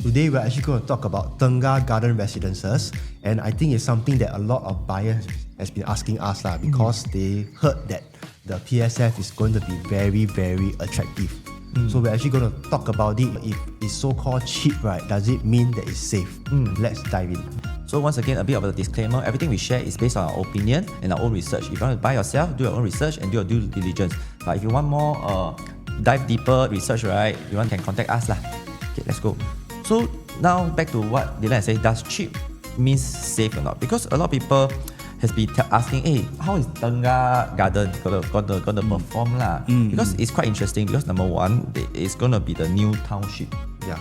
Today we're actually going to talk about Tengah Garden Residences, and I think it's something that a lot of buyers has been asking us because they heard that the PSF is going to be very, very attractive. So we're actually going to talk about it. If it's so-called cheap, right, does it mean that it's safe? Let's dive in. So once again, a bit of a disclaimer, everything we share is based on our opinion and our own research. If you want to buy yourself, do your own research and do your due diligence. But if you want more dive deeper research, right, you can contact us lah. Okay, let's go. So now back to what Dylan said, does cheap means safe or not? Because a lot of people has been asking, hey, how is Tengah Garden gonna perform lah? Because it's quite interesting because number one, it's gonna be the new township. Yeah.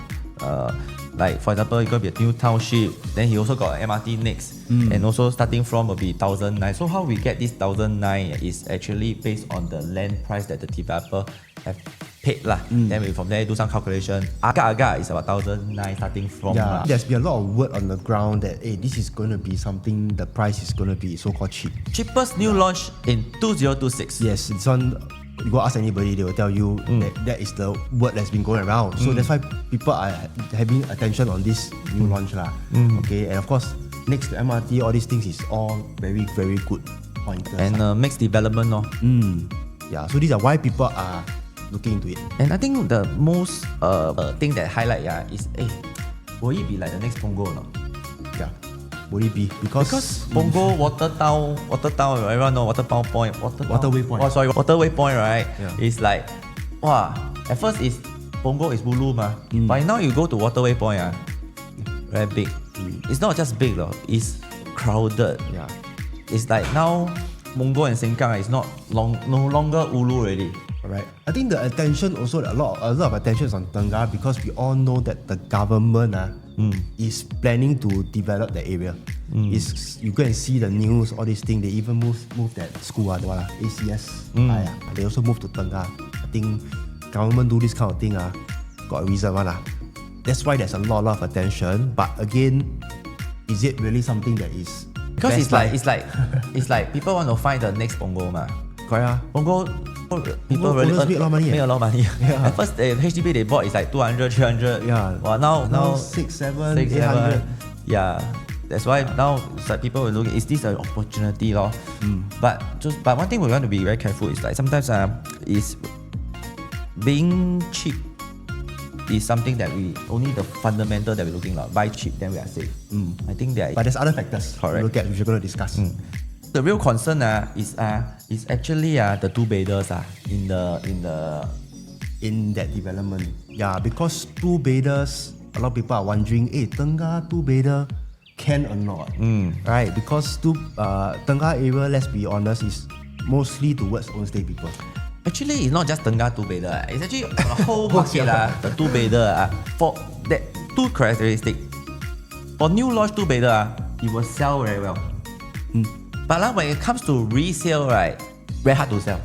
Like for example, it's gonna be a new township. Then he also got MRT next, and also starting from will be 1,009. So how we get this 1,009 is actually based on the land price that the developer have paid lah. Then we from there do some calculation. Agak is about 1,009 starting from. Yeah, there's been a lot of word on the ground that this is going to be something. The price is going to be so-called cheap. Cheapest new launch in 2026. Yes, it's on. You go ask anybody, they will tell you that is the word that's been going around. So that's why people are having attention on this new launch lah. Okay, and of course, next to MRT, all these things is all very, very good pointers. And mixed development, no. Yeah, so these are why people are looking into it. And I think the most thing that highlight is, will it be like the next Punggol or not? Yeah. Would it be? Because Punggol water town, everyone know waterway point. Waterway point, right? Yeah. It's like, wow. At first, Punggol is Bulu ma. But now you go to waterway point, very big. It's not just big though. It's crowded. Yeah. It's like now Punggol and Sengkang is no longer Ulu already. Right. I think the attention also a lot of attention is on Tengah because we all know that the government is planning to develop the area. You go and see the news, all these things. They even move that school, ACS. They also moved to Tengah. I think government do this kind of thing. Got a reason one. That's why there's a lot of attention. But again, is it really something that is? Because it's like people want to find the next Punggol ma. Correct. Punggol. People really make a lot of money. Make a lot of money. Yeah. At first, the HDB they bought is like 200, 300. Yeah. Well, now 6, 7, 800. Yeah. That's why now it's like people will look. Is this an opportunity, lor? But one thing we want to be very careful is like sometimes is being cheap is something that we only the fundamental that we're looking at. Buy cheap, then we are safe. I think that. But there's other factors. Correct. Which we're going to discuss. The real concern is actually the two-beders in that development. Yeah, because two-beders, a lot of people are wondering, Tengah two-bedder can or not? Right? Because Tengah area, let's be honest, is mostly towards own-stay people. Actually, it's not just Tengah two-bedder. It's actually the whole market the two-bedder. For that two characteristics, for new launch two-bedder, it will sell very well. But when it comes to resale, right, very hard to sell.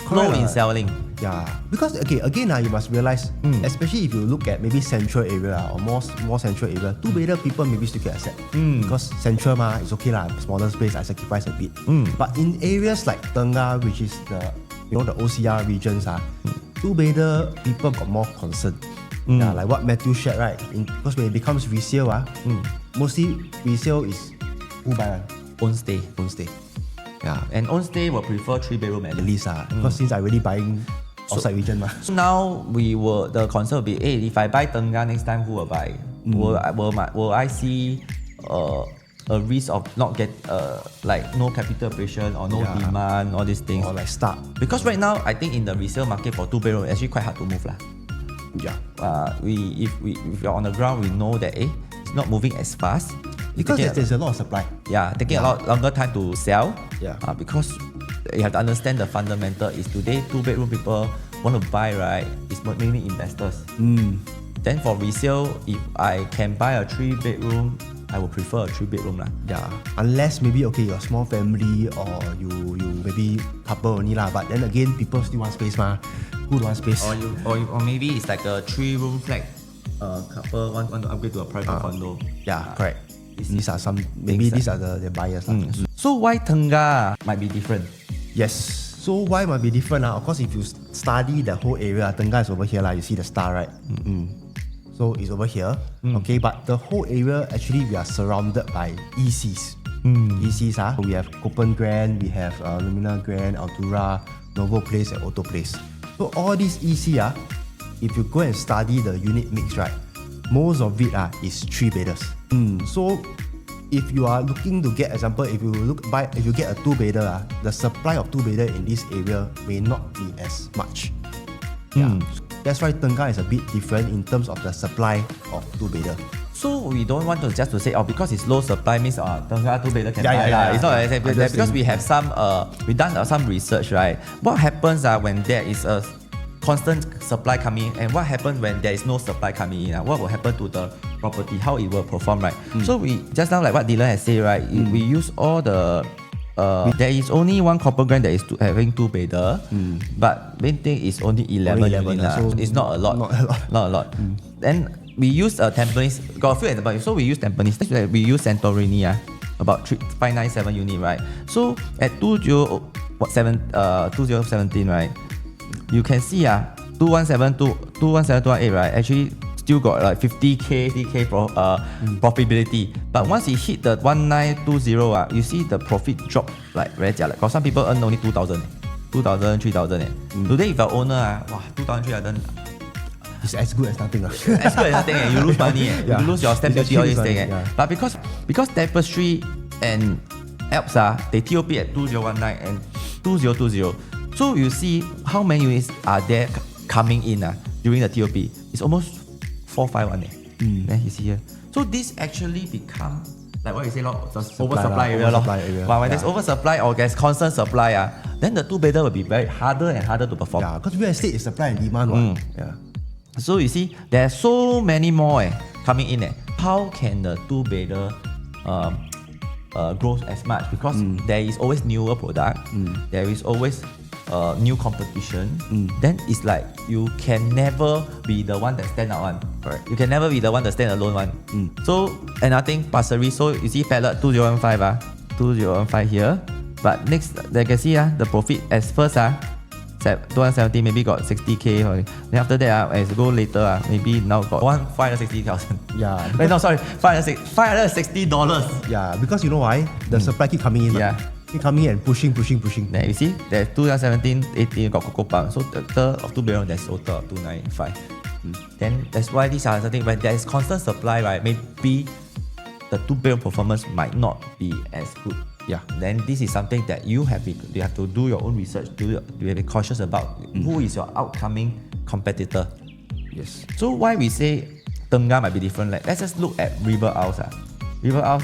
Low in selling. Yeah, because again, you must realize, especially if you look at maybe central area or more central area, two-bedder people maybe still can accept. Because central is okay lah, smaller space, I sacrifice a bit. But in areas like Tengah, which is the OCR regions, two-bedder people got more concern. Yeah, like what Matthew shared, right? Because when it becomes resale, mostly resale is who buy one? Own stay. Yeah. And own stay will prefer 3-bedroom at least. Because since I already buying outside region. So now the concern will be, if I buy Tengah next time, who will buy? Will I see a risk of not get like no capital appreciation or no demand, all these things? Or like start. Because right now, I think in the resale market for 2-bedroom, it's actually quite hard to move lah. Yeah. If you're on the ground, we know that it's not moving as fast. Because there's a lot of supply. Yeah, taking a lot longer time to sell. Yeah. Because you have to understand the fundamental is today 2-bedroom people want to buy, right? It's mainly investors. Then for resale, if I can buy a 3-bedroom, I would prefer a 3-bedroom lah. Yeah. Unless maybe you're a small family or you maybe couple only lah. But then again, people still want space ma. Who don't want space? Or maybe it's like a 3-room flat. Couple want to upgrade to a private condo. Yeah, correct. These are the buyers. So why Tengah might be different? Yes. So why might be different? Of course, if you study the whole area, Tengah is over here. You see the star, right? So it's over here. Okay, but the whole area actually we are surrounded by ECs. ECs we have Copen Grand, we have Lumina Grand, Altura, Novo Place and Auto Place. So all these EC if you go and study the unit mix, right, most of it is 3-bedders. So if you are looking to get, example, if you get a 2-bedder, the supply of 2-bedder in this area may not be as much. That's why Tengah is a bit different in terms of the supply of 2-bedder. So we don't want to just to say, because it's low supply means Tengah 2-bedder can buy. It's not like that, because we have some we done some research, right? What happens when there is a constant supply coming in, and what happens when there is no supply coming in? What will happen to the property? How it will perform, right? So we just now, like what Dylan has said, right? We use all the there is only one Copper Grand that is having 2-bedder, but main thing is only 11 units. So it's not a lot. Not a lot. Then we use Tampines. Got a few examples. So we use Tampines. We use Santorini, about 597 unit, right? So at 2017, right? You can see 217,218, right? Actually still got like 50k profitability. But once it hit the 1920, you see the profit drop like very jialat. Because some people earn only 2,000, 3,000. Today if you're owner, 2,000, 3,000. It's as good as nothing. As good as nothing. You lose money. You lose your stamp duty, all this thing. But because Tapestry and Alps they TOP at 2019 and 2020. So you see how many units are there coming in during the TOP. It's almost 451. Then you see here. So this actually become like what you say, oversupply area. But when there's oversupply or there's constant supply, then the 2-bedder will be very harder and harder to perform. Because real estate is supply and demand. So you see, there are so many more coming in. How can the 2-bedder grow as much? Because there is always newer product. There is always new competition. Then it's like you can never be the one that stand out one. Correct. You can never be the one that stand alone one. So another thing, Pasir Ris. So you see Pallet 2015, 2015 here. But next, you can see the profit as first 2017 maybe got 60k. Then after that, as you go later, maybe now got $560,000. Wait, no, sorry, $560. Because you know why? The supply keep coming in. Keep coming in and pushing. Then you see, there's 2017, 18 got Coco Palm. So the third of 2-bedder, there's total of 295. Then that's why these are something when there is constant supply, right? Maybe the 2-bedder performance might not be as good. Then this is something that you have to do your own research. You have to be cautious about who is your upcoming competitor. Yes. So why we say Tengah might be different? Like, let's just look at River Isles. River Isles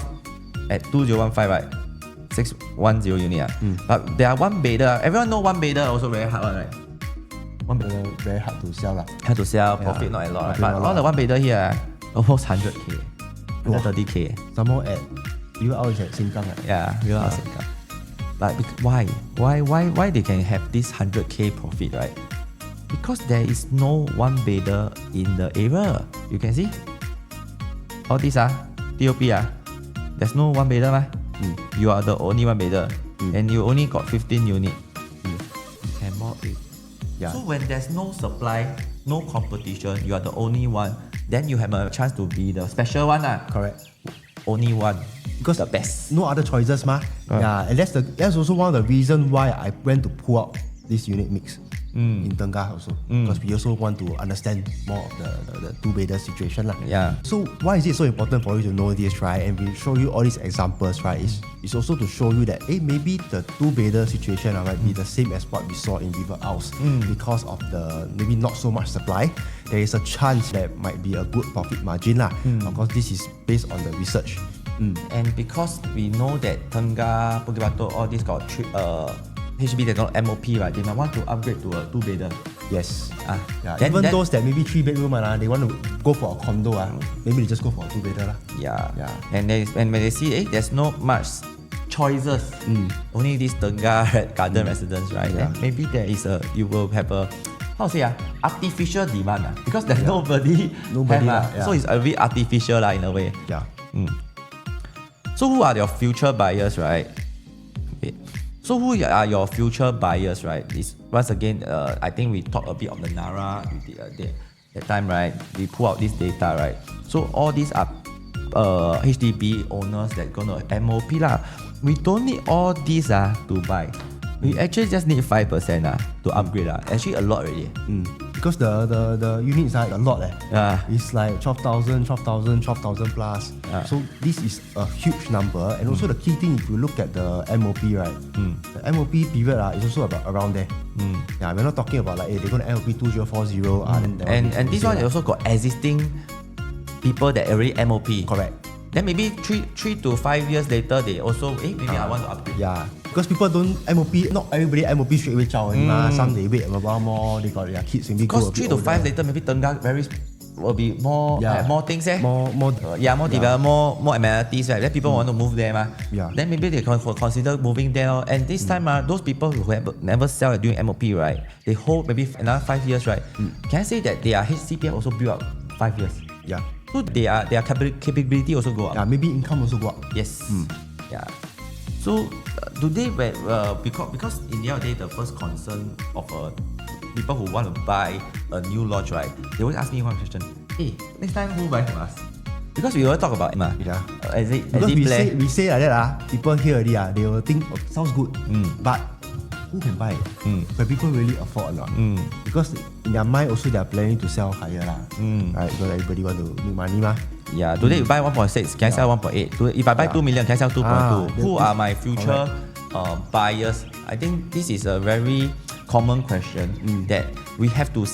at 2015, right? 610 unit. But there are 1-bedder. Everyone know 1-bedder also very hard, right? 1-bedder very hard to sell. Hard to sell, profit not a lot. But all the 1-bedder here, almost 100k, 130k. Some more at River Isles at Sengkang. River Isles Sengkang. But why? Why they can have this 100k profit, right? Because there is no 1-bedder in the area. You can see all these TOP there's no 1-bedder. You are the only 1-bedder, and you only got 15 units. So when there's no supply, no competition, you are the only one, then you have a chance to be the special one. Correct. Only one. Because the best. No other choices, and that's also one of the reasons why I went to pull out this unit mix in Tengah also. Because we also want to understand more of the 2-bedder situation. So why is it so important for you to know this, right? And we show you all these examples, right? It's also to show you that maybe the 2-bedder situation might be the same as what we saw in River Isles. Because of the maybe not so much supply, there is a chance that might be a good profit margin. Of course, this is based on the research. And because we know that Tengah, Bukit Batok, all this got HDB, they got MOP, right? They might want to upgrade to a 2-bedder. Yes. Even those that maybe 3-bedroom, they want to go for a condo, maybe they just go for a 2-bedder. And when they see there's not much choices, only this Tengah Garden Residence, right? Then maybe you will have a artificial demand, because there's nobody have, so it's a bit artificial in a way. So who are your future buyers, right? So who are your future buyers, right? This once again, I think we talked a bit of the Nara. that time, right, we pull out this data, right? So all these are HDB owners that gonna MOP lah. We don't need all these to buy. We actually just need 5% to upgrade Actually a lot already. Because the units are a lot Yeah. It's like 12,000 plus. So this is a huge number. And also the key thing, if you look at the MOP, right? The MOP period is also about around there. Yeah, we're not talking about like they're going to MOP 2040. And this one also got existing people that already MOP. Correct. Then maybe 3 to 5 years later, they also maybe I want to upgrade. Yeah, because people don't MOP. Not everybody MOP straight away. Some they wait a while more. They got their kids maybe. Because 3 to 5 later, maybe Tengah will be more more things more developed, more amenities, right? Then people want to move there Then maybe they can consider moving there. And this time those people who have never sell during MOP, right? They hold maybe another 5 years, right? Can I say that their HCPF also built up 5 years? Yeah. So their capability also go up. Yeah, maybe income also go up. Yes. Yeah. So today, because in the end of the day, the first concern of people who want to buy a new launch, right? They always ask me one question: Hey, next time who buy from us? Because we always talk about it, Yeah. Because we say like that, people hear already, they will think sounds good, but who can buy it? But people really afford or not? Because in their mind also they are planning to sell higher right? Because everybody want to make money Yeah, today you buy 1.6, can I sell 1.8? If I buy 2 million, can I sell 2.2? Who are my future buyers? I think this is a very common question that we have to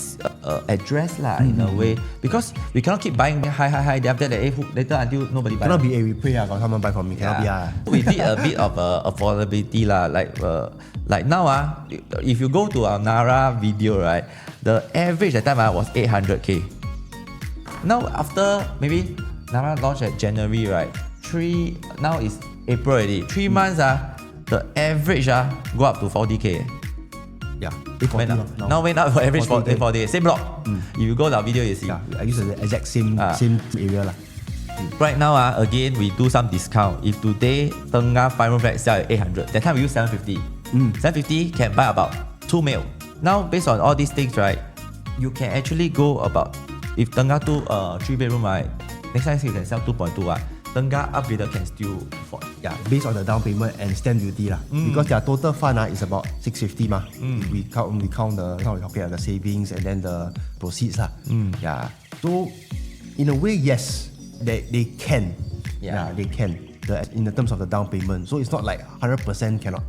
address in a way, because we cannot keep buying high. Then after that, later until nobody buy. Cannot be we pray got someone buy from me. Cannot be We did a bit of affordability like now if you go to our Nara video, right, the average at that time was 800k. Now after maybe Nara launched at January, right? Now is April already. 3 months the average go up to 40k. Yeah, now went up for average 40k. Same block. If you go to our video, you see. Yeah, I use the exact same area Right now, again, we do some discount. If today Tengah 5-room flat sell at 800, that time we use 750. 750 can buy about 2 mil. Now, based on all these things, right, you can actually go about, if Tengah 3-bedroom, right, next time you can sell 2.2. Tengah Upgrader can still afford. Yeah, based on the down payment and stamp duty because their total fund is about 650 We count the savings and then the proceeds Yeah, so in a way, yes, they can. Yeah, they can. In the terms of the down payment, so it's not like 100% cannot.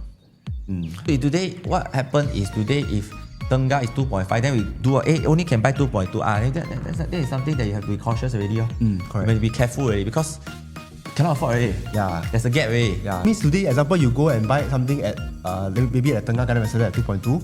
Today, what happened is if Tengah is 2.5, then we do only can buy 2.2. That is something that you have to be cautious already. Correct. You have to be careful already, because cannot afford already. Yeah, there's a gap already. Yeah, means today, example, you go and buy something at maybe at Tengah Garden Residences at 2.2.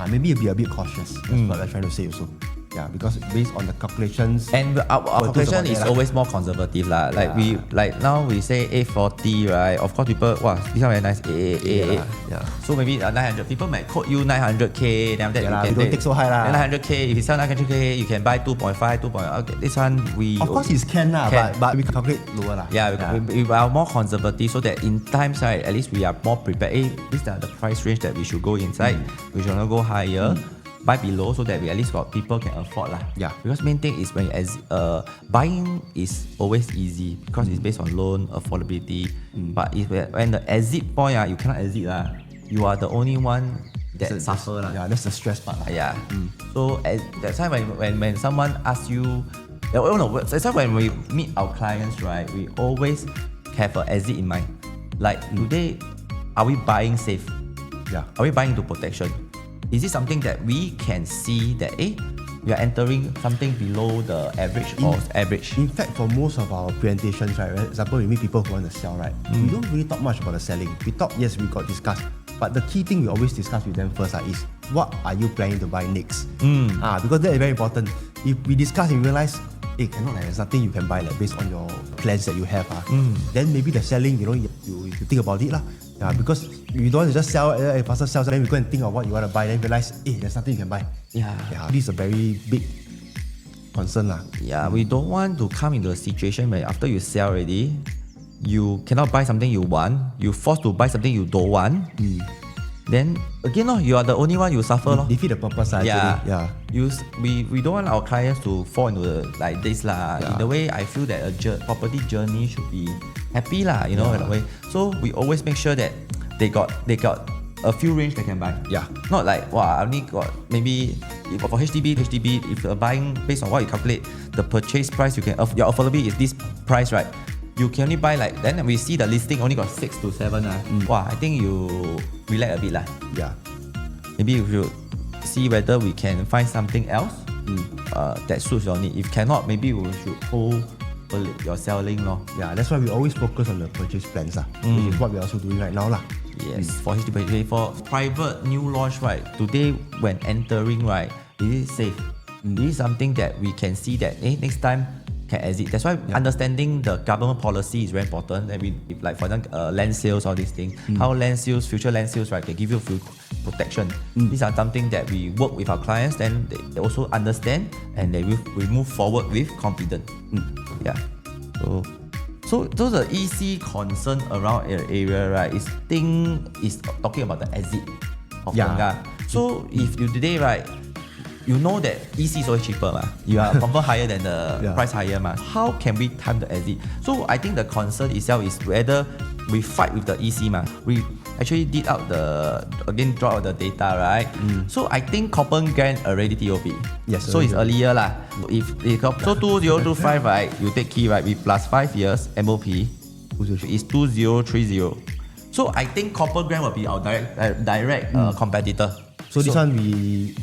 Maybe you'll be a bit cautious. That's what I'm trying to say also. Yeah, because based on the calculations, and our calculation is always more conservative Like now we say 840, right? Of course, people this one very nice. Yeah. So maybe 900. People might quote you 900k. Then after that you can don't take so high 900k. If you sell 900k, you can buy 2.5, 2. Okay, this one we. Of course, it can but we can calculate lower Yeah, we are more conservative, so that in times, right, at least we are more prepared. These are the price range that we should go inside. We should not go higher. Buy below, so that we at least got people can afford Yeah. Because main thing is when buying is always easy because it's based on loan affordability. But when the exit point you cannot exit you are the only one that suffer Yeah, that's the stress part Yeah. So that's why when someone asks you, that's why when we meet our clients, right, we always have an exit in mind. Like today, are we buying safe? Yeah. Are we buying into protection? Is it something that we can see that we are entering something below the average or average? In fact, for most of our presentations, right, for example, we meet people who want to sell, right, we don't really talk much about the selling. We talk, yes, we got discussed, but the key thing we always discuss with them first is what are you planning to buy next? Because that is very important. If we discuss and realize, there's nothing you can buy based on your plans that you have. Then maybe the selling, you think about it Yeah, because you don't want to just sell, faster sell, then we go and think of what you want to buy, then realize, there's nothing you can buy. Yeah. This is a very big concern. Yeah, we don't want to come into a situation where after you sell already, you cannot buy something you want, you forced to buy something you don't want. then again, you are the only one you suffer. Defeat the purpose, actually. Yeah. We don't want our clients to fall into like this lah. Yeah. In a way, I feel that a property journey should be happy lah. In a way. So we always make sure that they got a few range they can buy. Yeah. Not like I only got maybe for HDB, if you're buying based on what you calculate, the purchase price your affordability is this price, right? You can only buy then we see the listing only got 6 to 7. I think you relax a bit lah. Yeah. Maybe if you see whether we can find something else that suits your need. If cannot, maybe we should hold your selling. Yeah, that's why we always focus on the purchase plans, which is what we're also doing right now. Yes, for HDB, for private new launch, right? Today, when entering, right, is it safe? This is something that we can see that next time can exit. That's why understanding the government policy is very important. And like for example, land sales, all these things, how land sales, future land sales, right, can give you full protection. These are something that we work with our clients, then they also understand and we move forward with confidence. Yeah. So the EC concern around an area, right, is talking about the exit of Tengah. So if you today, right, you know that EC is always cheaper, you are confirm higher than the price higher, how can we time the exit? So I think the concern itself is whether we fight with the EC, we actually did out draw out the data, right? So I think Coupon Grant already TOP. Yes. So it's earlier lah. So 2025, right, you take key, right, with plus 5 years MOP is 2030. So I think Coupon Grant will be our direct competitor. So this one we.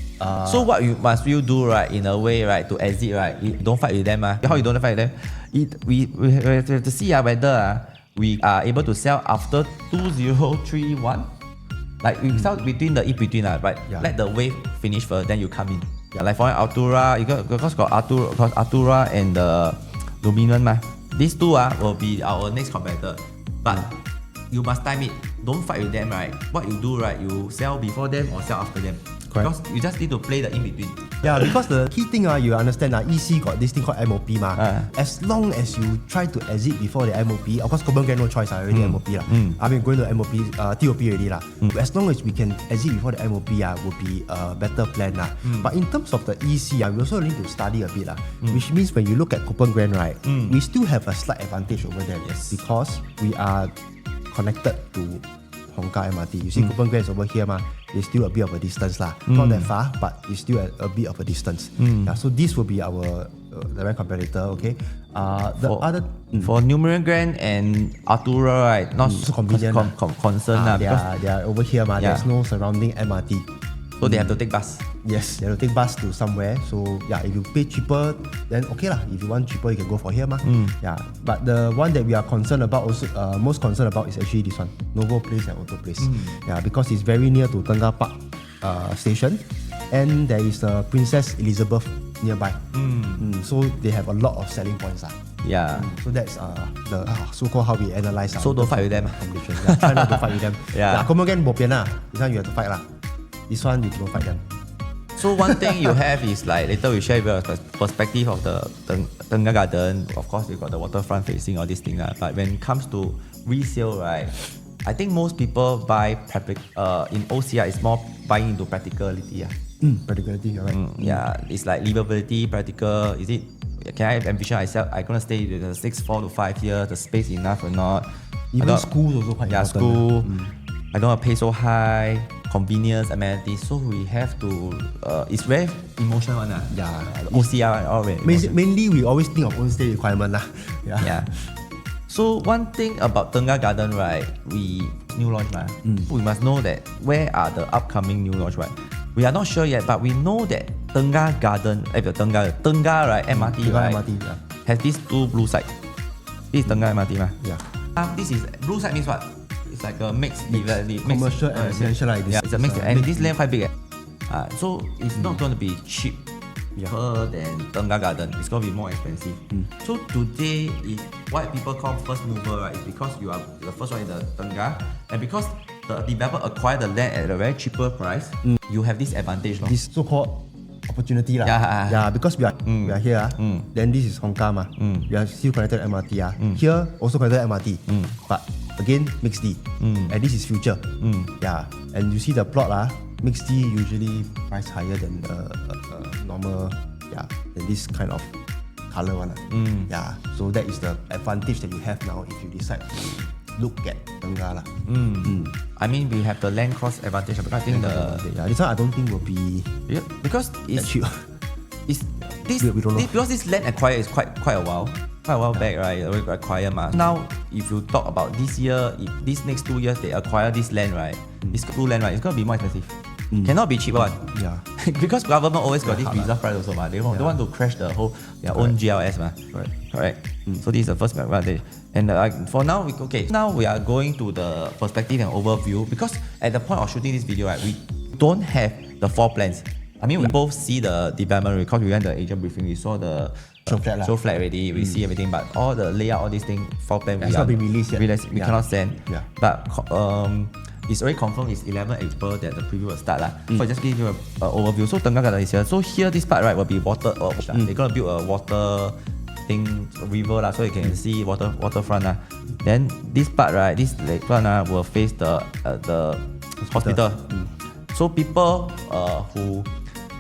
So what you do, right, in a way, right, to exit, right, you don't fight with them. How you don't fight with them? We have to see whether we are able to sell after 2031. Like we sell between but let the wave finish first, then you come in. Like for Altura, because got Altura and the Dominion. These two will be our next competitor. But you must time it. Don't fight with them, right? What you do, right, you sell before them or sell after them. Correct. Because you just need to play the in-between. Yeah, because the key thing you understand EC got this thing called MOP As long as you try to exit before the MOP, of course Coupon get no choice already MOP I mean going to MOP TOP already As long as we can exit before the MOP would be a better plan But in terms of the EC we also need to study a bit which means when you look at Coupon Grant, right, we still have a slight advantage over there because we are connected to Hongkar MRT. You see Coupon Grant is over here it's still a bit of a distance not that far, but it's still a bit of a distance. So this will be our direct competitor. Okay. For Numerian Grant and Artura, right, not so convenient. Concern because they are over here there's no surrounding MRT. So they have to take bus. Yes, they have to take bus to somewhere. So if you pay cheaper, then okay lah. If you want cheaper, you can go for here But the one that we are concerned about most concerned about is actually this one, Novo Place and Auto Place. Because it's very near to Tengah Park station, and there is a Princess Elizabeth nearby. So they have a lot of selling points So that's the so-called how we analyze. So don't fight with them. Try not to fight with them. Come again, bo pian This one you have to fight This one you don't fight them. So one thing you have is like later we share your perspective of the Tengah Garden. Of course, we got the waterfront facing all these things. But when it comes to resale, right, I think most people buy in OCR is more buying into practicality. Practicality, you're right. It's like livability, practical. Is it? Can I envision myself? I'm gonna stay with the 4 to 5 years. The space enough or not? Even schools also quite important. School. I don't want to pay so high. Convenience, amenities, so we have to it's very emotional OCR all very mainly we always think of own stay requirement So one thing about Tengah Garden, right, we new launch we must know that where are the upcoming new launch, right? We are not sure yet, but we know that Tengah Garden Tengah, right, MRT, right, has these two blue sites. This is Tengah MRT this is blue side means what? It's like a mixed commercial and residential. It's a mix, and this land quite big. So it's not going to be cheap than Tengah Garden. It's going to be more expensive. So today, why people call first mover, right, is because you are the first one in the Tengah, and because the developer acquired the land at a very cheaper price, you have this advantage. This so-called opportunity because we are here. Then this is Hongkar We are still connected to MRT. Here also connected to MRT, but again, mixed D. And this is future. Yeah. And you see the plot mixed D usually price higher than normal, than this kind of color one. Yeah. So that is the advantage that you have now if you decide to look at Tengah lah. I mean, we have the land cost advantage, but I think this one I don't think will be because it's cheap. It's we don't know. because this land acquired is quite a while back, right? Acquire ma. Now, if you talk about this year, if these next 2 years they acquire this land, right? This two land, right? It's gonna be more expensive. Cannot be cheap one. Yeah. Because government always got this reserve price also, ma. They don't want to crash their own GLS, ma. Right. Correct. So this is the first advantage. And for now, now we are going to the perspective and overview because at the point of shooting this video, right, we don't have the floor plans. I mean, we both see the development because we went the agent briefing. We saw the show flat already. We see everything, but all the layout, all these things, floor plan, it's not been released yet. We cannot send. Yeah. But it's already confirmed. It's 11 April that the preview will start lah. So I just give you an overview. So Tengah Garden is here. So here, this part right will be water. They're gonna build a water river lah, so you can see waterfront lah. Then this part right, this lakefront will face the hospital. So people who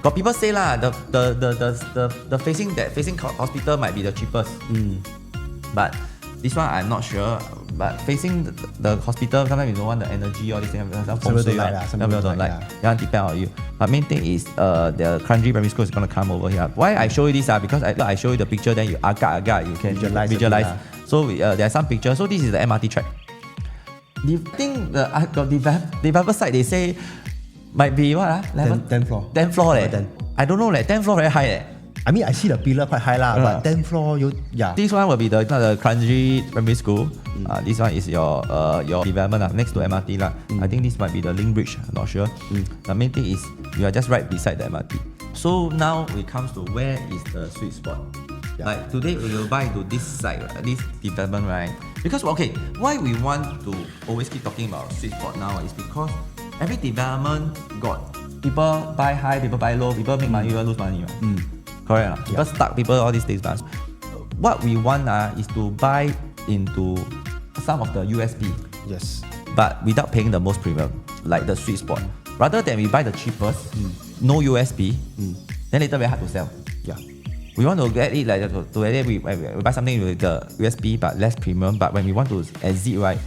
got people say lah, the facing hospital might be the cheapest. But this one I'm not sure. But facing the hospital, sometimes you don't want the energy or this thing. Some people don't like. Yeah, depend on you. But main thing is the Kranji Primary School is gonna come over here. Why I show you this? Because I show you the picture, then you agak you can visualize. So there are some pictures. So this is the MRT track. I think the developer side they say might be what? 10th floor. 10th floor I don't know 10th floor very high I mean, I see the pillar quite high lah, but 10th floor, This one will be the Kranji Primary School. This one is your development next to MRT lah. I think this might be the link bridge. I'm not sure. The main thing is you are just right beside the MRT. So now it comes to where is the sweet spot. Like today we will buy to this side, this development, right? Because why we want to always keep talking about sweet spot now is because every development got people buy high, people buy low, people make money, people lose money. Correct. People stuck, people all these things. What we want is to buy into some of the USB. Yes. But without paying the most premium, like the sweet spot. Rather than we buy the cheapest, no USB, then later very hard to sell. Yeah. We want to get it like we buy something with the USB but less premium. But when we want to exit, right,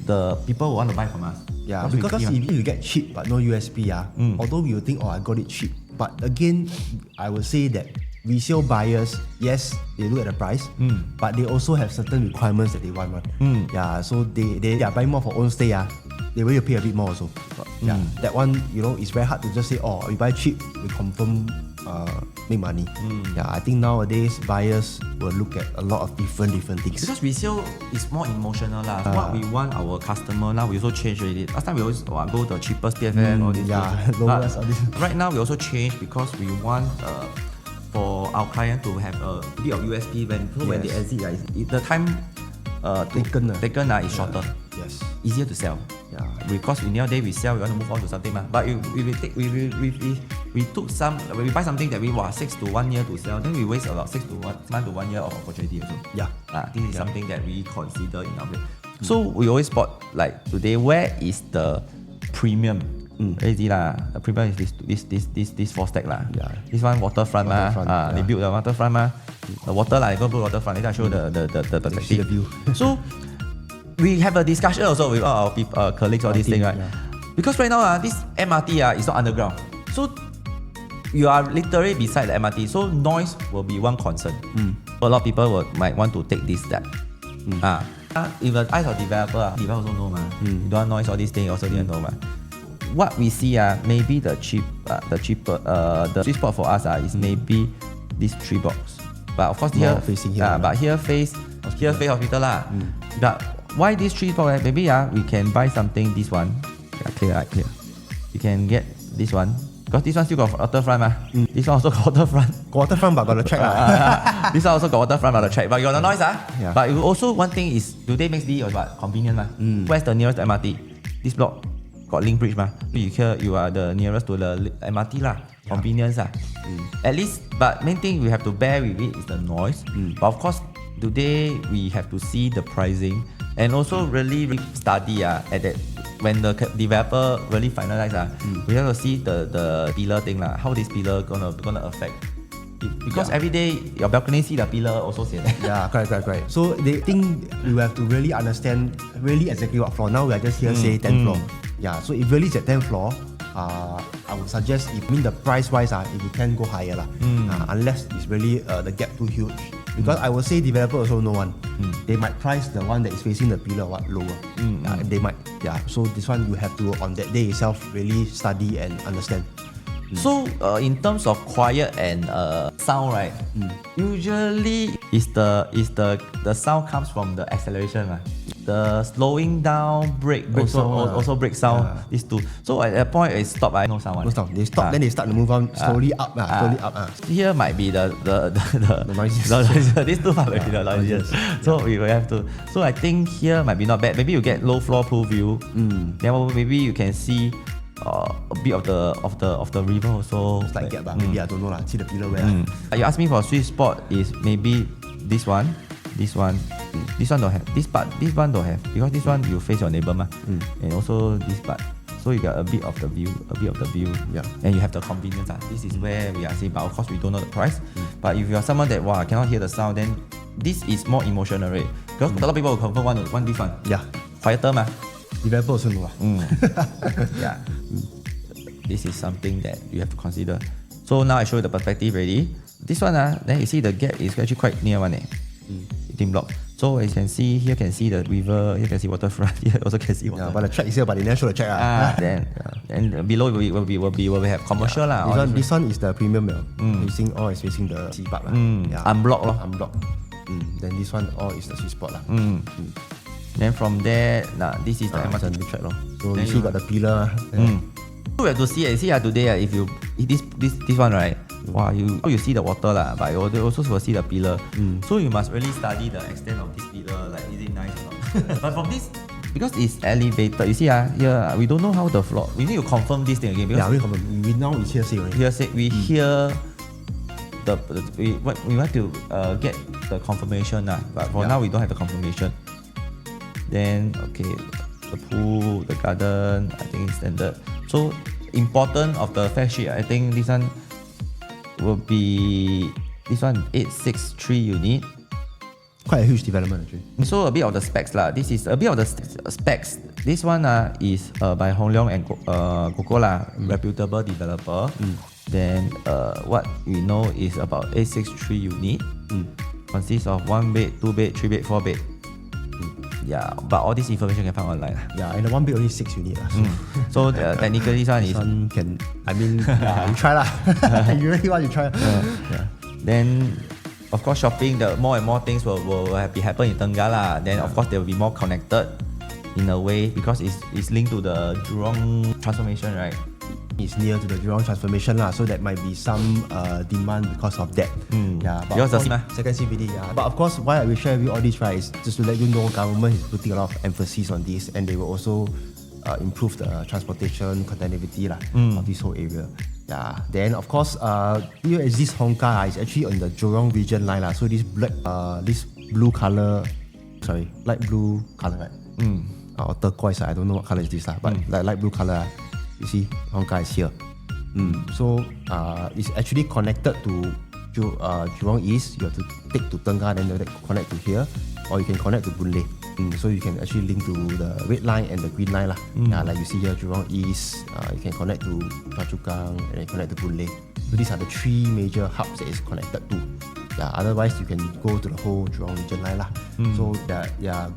the people want to buy from us. Yeah, because if you get cheap but no USB, although we will think, I got it cheap. But again, I will say that resale buyers, yes, they look at the price, but they also have certain requirements that they want. Yeah, so they are buying more for own stay. They will pay a bit more also. Yeah, that one, it's very hard to just say, we buy cheap, we confirm make money. Yeah, I think nowadays buyers will look at a lot of different things. Because resale is more emotional lah. What we want our customer now, we also change already. Last time we always go the cheapest PFN all this. Lowest all this. Right now we also change because we want for our client to have a bit of USP when they exit. The time taken is shorter. Yes. Easier to sell. Yeah. Because in the day we sell, we want to move on to something. But if we buy something that we 6 to 1 year to sell, then we waste about 6 to 1 to 1 year of opportunity also. Yeah. This is something that we consider in our way. So we always spot like today, where is the premium? Easy lah. The premium is this 4 stack lah. Yeah. This one waterfront lah. They built the waterfront lah. The water lah. They go build waterfront. Later I show the perspective. The view. So we have a discussion also with our colleagues or this thing, right? Yeah. Because right now this MRT is not underground. So you are literally beside the MRT. So noise will be one concern. A lot of people might want to take this step. If the eyes of developer also know you don't want noise or this thing also didn't know What we see maybe the sweet spot for us is maybe this 3 blocks. But of course here facing here. But here face hospital lah. But why this 3 blocks? Maybe we can buy something this one. Clear. You can get this one. Because this one still got waterfront This one also got waterfront. Waterfront but got the track This one also got waterfront but the track. But you got the noise Yeah. But also one thing is today makes D or what? Convenient Where's the nearest MRT? This block got link bridge you are the nearest to the MRT lah. Convenience At least, but main thing we have to bear with it is the noise. But of course today we have to see the pricing. And also really study at that when the developer really finalize we have to see the pillar thing how this pillar gonna affect. Because every day your balcony see the pillar also say that. Yeah, correct. So they think you have to really understand really exactly what floor. Now we are just here say 10th floor. Yeah, so if really it's at 10th floor, I would suggest the price wise if you can go higher unless it's really the gap too huge. Because I would say developer also no one. They might price the one that is facing the pillar lower. They might. Yeah. So this one you have to on that day itself really study and understand. So in terms of quiet and sound, right? Usually is the sound comes from the acceleration, right? The slowing down, brake also brake sound. Yeah. These two. So at that point it stop. No sound. No stop. They stop, then they start to move on slowly up. Here might be the noisiest. These two might be the noisiest. So we will have to. So I think here might be not bad. Maybe you get low floor pool view. Then maybe you can see a bit of the river also. It's like gap, maybe I don't know see the pillar where. You ask me for a sweet spot is maybe this one don't have. This one don't have because this one you face your neighbor and also this part. So you got a bit of the view. Yeah. And you have the convenience. This is where we are saying, but of course we don't know the price. But if you are someone that cannot hear the sound, then this is more emotional, right? Because a lot of people will confirm want this one. Yeah. Quieter Developer also know. Yeah. This is something that you have to consider. So now I show you the perspective already. This one then you see the gap is actually quite near one. 18 block. So as you can see, here can see the river, here can see waterfront, here also can see water. Yeah, but the track is here, but they never show the track. Then below will have commercial This one is the premium facing the sea part Unblock Unblock. Then this one all is the sweet spot Then from there, this is the MRT track So then you see got the pillar. So we have to see today if you this one right. Wow, you see the water but you also will see the pillar. So you must really study the extent of this pillar. Like, is it nice or not? But from this, because it's elevated, you see here we don't know how the floor. We need to confirm this thing again. We confirm. We now is hearsay. We hear we want to get the confirmation but for now we don't have the confirmation. Then the pool, the garden, I think it's standard. So important of the fact sheet, I think this one will be 863 unit. Quite a huge development actually. So a bit of the specs This is a bit of the specs. This one is by Hong Leong and Coco reputable developer. Then what we know is about 863 unit. Consists of 1 bed, 2 bed, 3 bed, 4 bed. Yeah, but all this information can find online. Yeah, and the 1 bed only 6 units. So technically this one is... you try You really want to try. Then, of course, shopping, more and more things will be happen in Tengah Then, of course, they will be more connected in a way because it's linked to the Jurong transformation, right? It's near to the Jurong transformation so that might be some demand because of that. But yours the same, second CBD. But of course, why I will share with you all this is just to let you know government is putting a lot of emphasis on this, and they will also improve the transportation connectivity of this whole area. Then of course, here is this Hongkar is actually on the Jurong region line So this blue color, light blue color, right? Or turquoise. I don't know what color is this but like light blue color. You see, Hongkar is here. So it's actually connected to Jurong East. You have to take to Tengah, then you connect to here, or you can connect to Boon Lay. So you can actually link to the red line and the green line like you see here, Jurong East. You can connect to Choa Chu Kang and then connect to Boon Lay. So these are the 3 major hubs that is connected to. Otherwise you can go to the whole Jurong region line So they are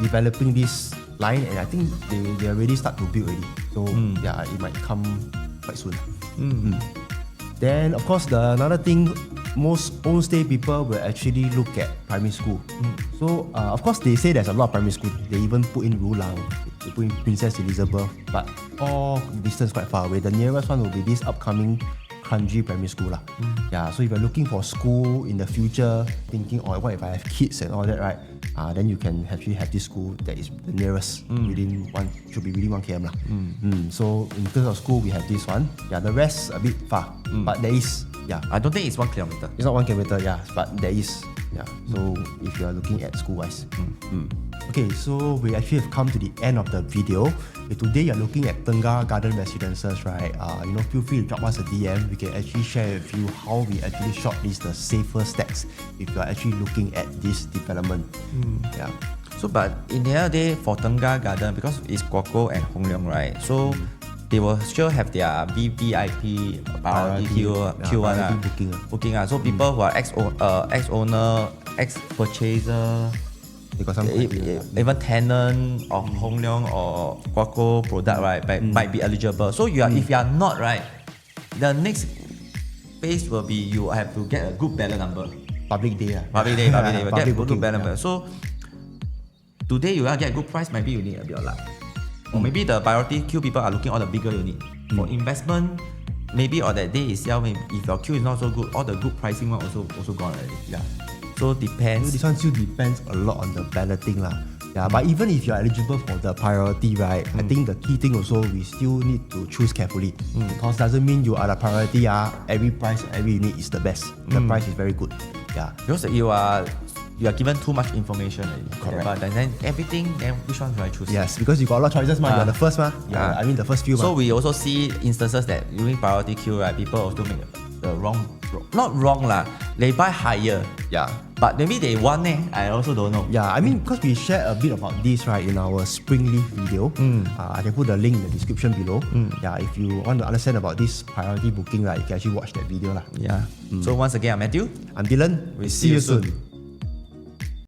developing this line, and I think they already start to build already. So it might come quite soon. Then of course another thing, most own stay people will actually look at primary school. So of course they say there's a lot of primary school. They even put in Rulang, they put in Princess Elizabeth, but all distance quite far away. The nearest one will be this upcoming Kranji Primary School so if you're looking for school in the future, thinking what if I have kids and all that, right? Then you can actually have this school that is the nearest should be within 1 km So in terms of school, we have this one. The rest a bit far, but there is. I don't think it's 1 kilometer. It's not 1 kilometer, but there is. Yeah. So if you are looking at school-wise. Okay, so we actually have come to the end of the video. If today you're looking at Tengah Garden Residences, right? Feel free to drop us a DM. We can actually share with you how we actually shortlist the safer stacks if you're actually looking at this development. Yeah. So, but in the other day, for Tengah Garden, because it's Guoco and Hong Leong, right? So, they will sure have their VVIP priority Q1 booking. So, people who are ex-owner, ex-purchaser, they got some even tenant of Hong Leong or Guoco product, right, might be eligible. So, if you are not, right, the next phase will be you have to get a good ballot number. Public day. Public day. Get a good ballot number. So, today you want to get a good price, maybe you need a bit of luck. Or maybe the priority queue people are looking at all the bigger unit. For investment, maybe on that day itself, if your queue is not so good, all the good pricing one also gone already. Yeah. So depends. So this one still depends a lot on the balloting lah. Yeah, but even if you're eligible for the priority, right, I think the key thing also, we still need to choose carefully. Because doesn't mean you are the priority, every price, every unit is the best. The price is very good. Yeah. Because you are given too much information already. Correct. But then everything, then which one should I choose? Yes, because you got a lot of choices, you're the first, I mean the first few. So we also see instances that during priority queue, right, people also make the not wrong lah, they buy higher. Yeah. But maybe they want I also don't know. Yeah, I mean, because we share a bit about this, right, in our spring leaf video. I can put the link in the description below. Yeah, if you want to understand about this priority booking, right, you can actually watch that video lah. Yeah. So once again, I'm Matthew. I'm Dylan. We'll see you soon.